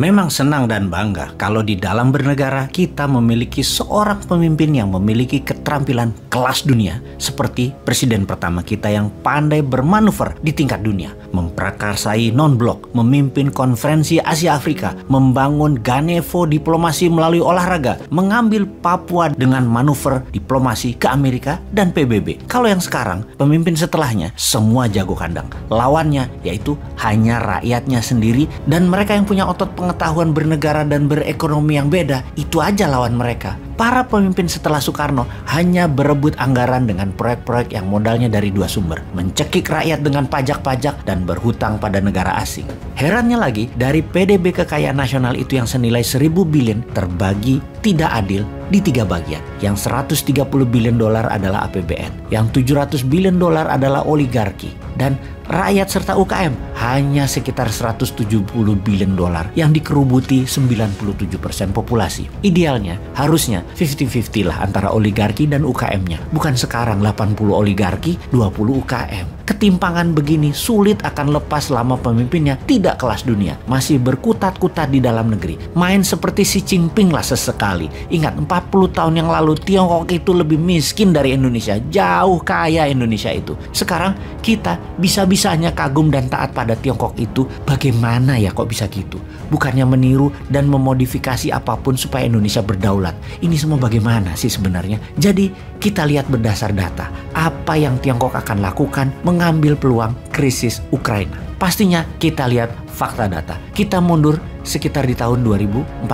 Memang senang dan bangga kalau di dalam bernegara kita memiliki seorang pemimpin yang memiliki keterampilan kelas dunia seperti presiden pertama kita yang pandai bermanuver di tingkat dunia, memprakarsai non-blok, memimpin konferensi Asia Afrika, membangun Ganevo diplomasi melalui olahraga, mengambil Papua dengan manuver diplomasi ke Amerika dan PBB. Kalau yang sekarang, pemimpin setelahnya semua jago kandang. Lawannya yaitu hanya rakyatnya sendiri dan mereka yang punya otot pengetahuan bernegara dan berekonomi yang beda, itu aja lawan mereka. Para pemimpin setelah Soekarno hanya berebut anggaran dengan proyek-proyek yang modalnya dari dua sumber, mencekik rakyat dengan pajak-pajak dan berhutang pada negara asing. Herannya lagi, dari PDB kekayaan nasional itu yang senilai 1.000 billion terbagi tidak adil di 3 bagian. Yang 130 billion dolar adalah APBN, yang 700 billion dolar adalah oligarki, dan rakyat serta UKM hanya sekitar 170 billion dolar yang dikerubuti 97% populasi. Idealnya harusnya 50-50 lah antara oligarki dan UKM-nya. Bukan sekarang 80 oligarki, 20 UKM. Ketimpangan begini sulit akan lepas selama pemimpinnya tidak kelas dunia, masih berkutat-kutat di dalam negeri. Main seperti Xi Jinping lah sesekali. Ingat 40 tahun yang lalu Tiongkok itu lebih miskin dari Indonesia, jauh kaya Indonesia itu. Sekarang kita bisa-bisanya kagum dan taat pada Tiongkok itu. Bagaimana ya kok bisa gitu? Bukannya meniru dan memodifikasi apapun supaya Indonesia berdaulat. Ini semua bagaimana sih sebenarnya? Jadi kita lihat berdasar data, apa yang Tiongkok akan lakukan mengambil peluang krisis Ukraina. Pastinya kita lihat fakta data. Kita mundur sekitar di tahun 2014.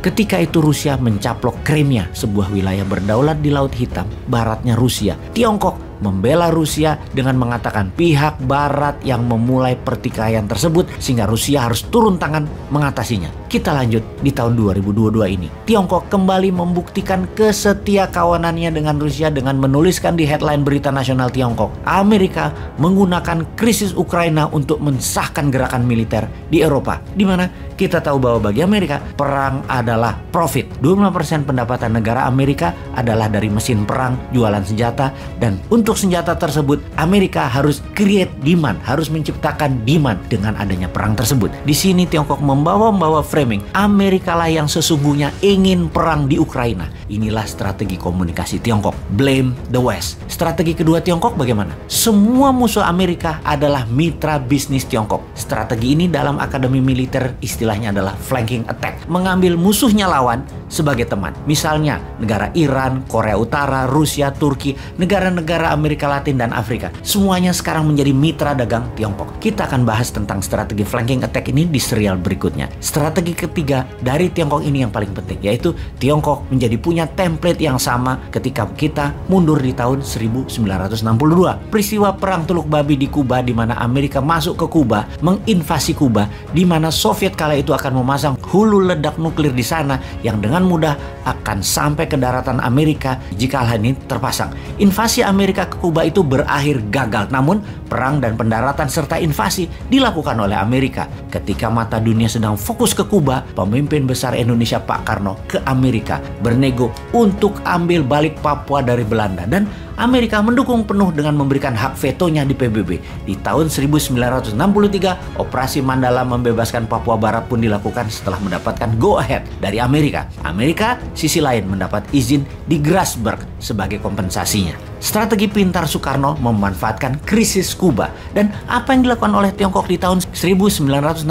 Ketika itu Rusia mencaplok Crimea, sebuah wilayah berdaulat di Laut Hitam, baratnya Rusia. Tiongkok membela Rusia dengan mengatakan pihak barat yang memulai pertikaian tersebut sehingga Rusia harus turun tangan mengatasinya. Kita lanjut di tahun 2022 ini. Tiongkok kembali membuktikan kesetiakawanannya dengan Rusia dengan menuliskan di headline berita nasional Tiongkok, Amerika menggunakan krisis Ukraina untuk mensahkan gerakan militer di Eropa, di mana kita tahu bahwa bagi Amerika perang adalah profit. 25% pendapatan negara Amerika adalah dari mesin perang, jualan senjata, dan untuk senjata tersebut Amerika harus create demand, harus menciptakan demand dengan adanya perang tersebut. Di sini Tiongkok membawa framing Amerika lah yang sesungguhnya ingin perang di Ukraina. Inilah strategi komunikasi Tiongkok, blame the West. Strategi kedua Tiongkok bagaimana? Semua musuh Amerika adalah mitra bisnis Tiongkok. Strategi ini dalam akademi militer istilahnya adalah flanking attack, mengambil musuhnya lawan sebagai teman. Misalnya negara Iran, Korea Utara, Rusia, Turki, negara-negara Amerika Latin dan Afrika. Semuanya sekarang menjadi mitra dagang Tiongkok. Kita akan bahas tentang strategi flanking attack ini di serial berikutnya. Strategi ketiga dari Tiongkok ini yang paling penting, yaitu Tiongkok menjadi punya template yang sama ketika kita mundur di tahun 1962. Peristiwa perang Teluk Babi di Kuba, di mana Amerika masuk ke Kuba, menginvasi Kuba, di mana Soviet kala itu akan memasang hulu ledak nuklir di sana yang dengan mudah akan sampai ke daratan Amerika jika hal ini terpasang. Invasi Amerika ke Kuba itu berakhir gagal, namun perang dan pendaratan serta invasi dilakukan oleh Amerika. Ketika mata dunia sedang fokus ke Kuba, pemimpin besar Indonesia Pak Karno ke Amerika bernego untuk ambil balik Papua dari Belanda, dan Amerika mendukung penuh dengan memberikan hak vetonya di PBB. Di tahun 1963, Operasi Mandala membebaskan Papua Barat pun dilakukan setelah mendapatkan go ahead dari Amerika. Amerika sisi lain mendapat izin di Grasberg sebagai kompensasinya. Strategi pintar Soekarno memanfaatkan krisis Kuba. Dan apa yang dilakukan oleh Tiongkok di tahun 1962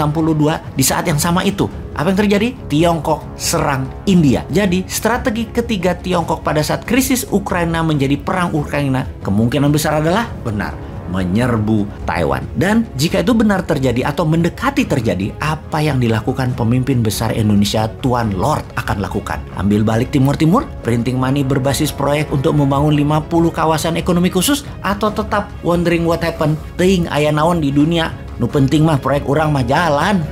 di saat yang sama itu? Apa yang terjadi? Tiongkok serang India. Jadi strategi ketiga Tiongkok pada saat krisis Ukraina menjadi perang Ukraina kemungkinan besar adalah benar, menyerbu Taiwan. Dan jika itu benar terjadi atau mendekati terjadi, apa yang dilakukan pemimpin besar Indonesia Tuan Lord akan lakukan? Ambil balik Timur Timur, printing money berbasis proyek untuk membangun 50 kawasan ekonomi khusus, atau tetap wondering what happened, teuing aya naon di dunia, nu penting mah proyek urang mah jalan.